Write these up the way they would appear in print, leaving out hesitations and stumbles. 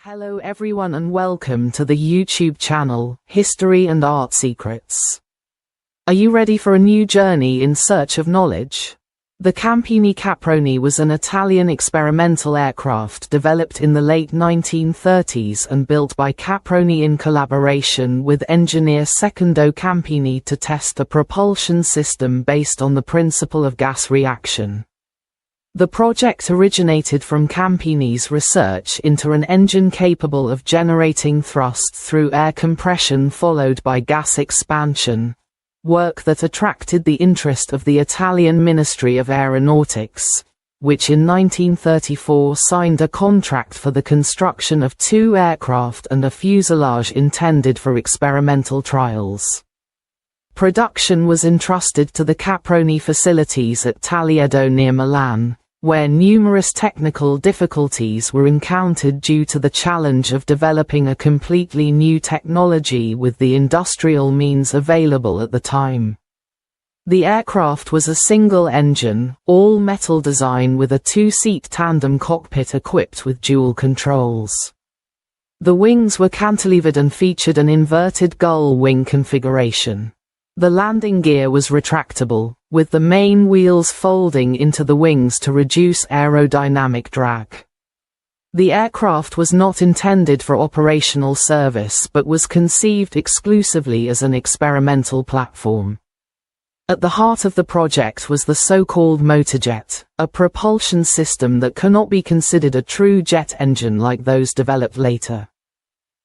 Hello everyone and welcome to the YouTube channel, History and Art Secrets. Are you ready for a new journey in search of knowledge? The Campini Caproni was an Italian experimental aircraft developed in the late 1930s and built by Caproni in collaboration with engineer Secondo Campini to test a propulsion system based on the principle of gas reaction. The project originated from Campini's research into an engine capable of generating thrust through air compression followed by gas expansion, work that attracted the interest of the Italian Ministry of Aeronautics, which in 1934 signed a contract for the construction of 2 aircraft and a fuselage intended for experimental trials. Production was entrusted to the Caproni facilities at Taliedo near Milan, where numerous technical difficulties were encountered due to the challenge of developing a completely new technology with the industrial means available at the time. The aircraft was a single-engine, all-metal design with a 2-seat tandem cockpit equipped with dual controls. The wings were cantilevered and featured an inverted gull wing configuration. The landing gear was retractable, with the main wheels folding into the wings to reduce aerodynamic drag. The aircraft was not intended for operational service but was conceived exclusively as an experimental platform. At the heart of the project was the so-called motorjet, a propulsion system that cannot be considered a true jet engine like those developed later.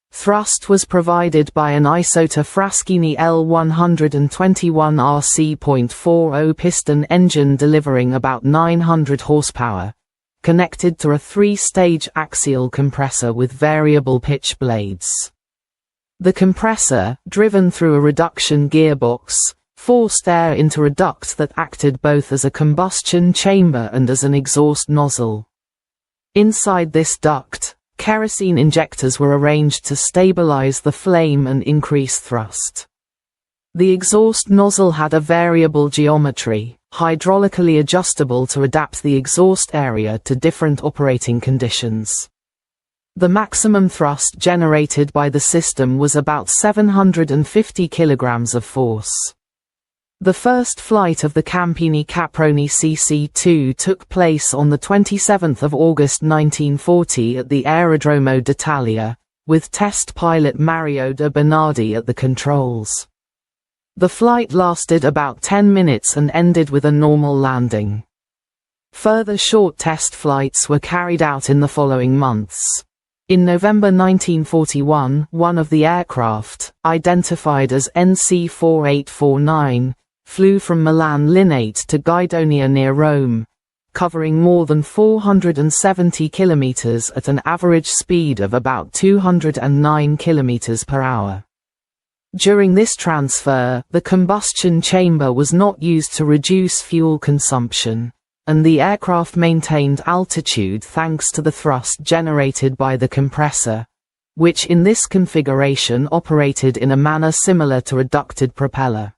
Thrust was provided by an Isotta Fraschini L121RC.40 piston engine delivering about 900 horsepower, connected to a 3-stage axial compressor with variable pitch blades. The compressor, driven through a reduction gearbox, forced air into a duct that acted both as a combustion chamber and as an exhaust nozzle. Inside this duct, kerosene injectors were arranged to stabilize the flame and increase thrust. The exhaust nozzle had a variable geometry, hydraulically adjustable to adapt the exhaust area to different operating conditions. The maximum thrust generated by the system was about 750 kilograms of force. The first flight of the Campini Caproni CC-2 took place on the 27th of August 1940 at the Aerodromo d'Italia, with test pilot Mario De Bernardi at the controls. The flight lasted about 10 minutes and ended with a normal landing. Further short test flights were carried out in the following months. In November 1941, one of the aircraft, identified as NC-4849, flew from Milan Linate to Guidonia near Rome, covering more than 470 kilometers at an average speed of about 209 kilometers per hour. During this transfer, the combustion chamber was not used to reduce fuel consumption, and the aircraft maintained altitude thanks to the thrust generated by the compressor, which in this configuration operated in a manner similar to a ducted propeller.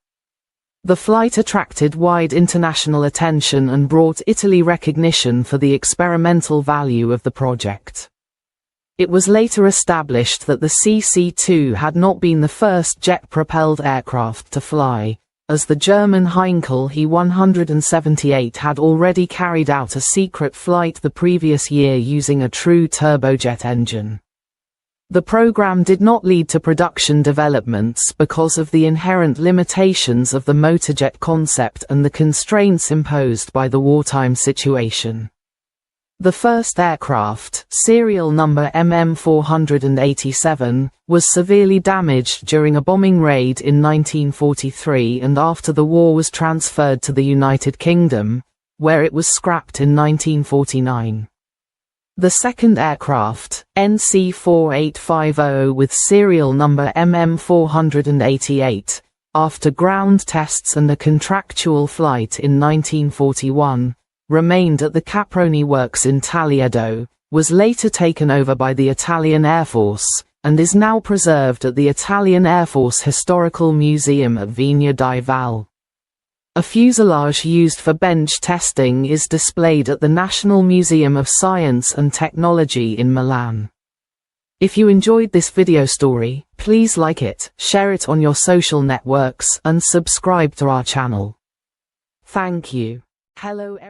The flight attracted wide international attention and brought Italy recognition for the experimental value of the project. It was later established that the CC-2 had not been the first jet-propelled aircraft to fly, as the German Heinkel He 178 had already carried out a secret flight the previous year using a true turbojet engine. The program did not lead to production developments because of the inherent limitations of the motorjet concept and the constraints imposed by the wartime situation. The first aircraft, serial number MM487, was severely damaged during a bombing raid in 1943 and after the war was transferred to the United Kingdom, where it was scrapped in 1949. The second aircraft, NC-4850 with serial number MM488, after ground tests and a contractual flight in 1941, remained at the Caproni Works in Taliedo, was later taken over by the Italian Air Force, and is now preserved at the Italian Air Force Historical Museum at Vigna di Val. A fuselage used for bench testing is displayed at the National Museum of Science and Technology in Milan. If you enjoyed this video story, please like it, share it on your social networks, and subscribe to our channel. Thank you. Hello everyone.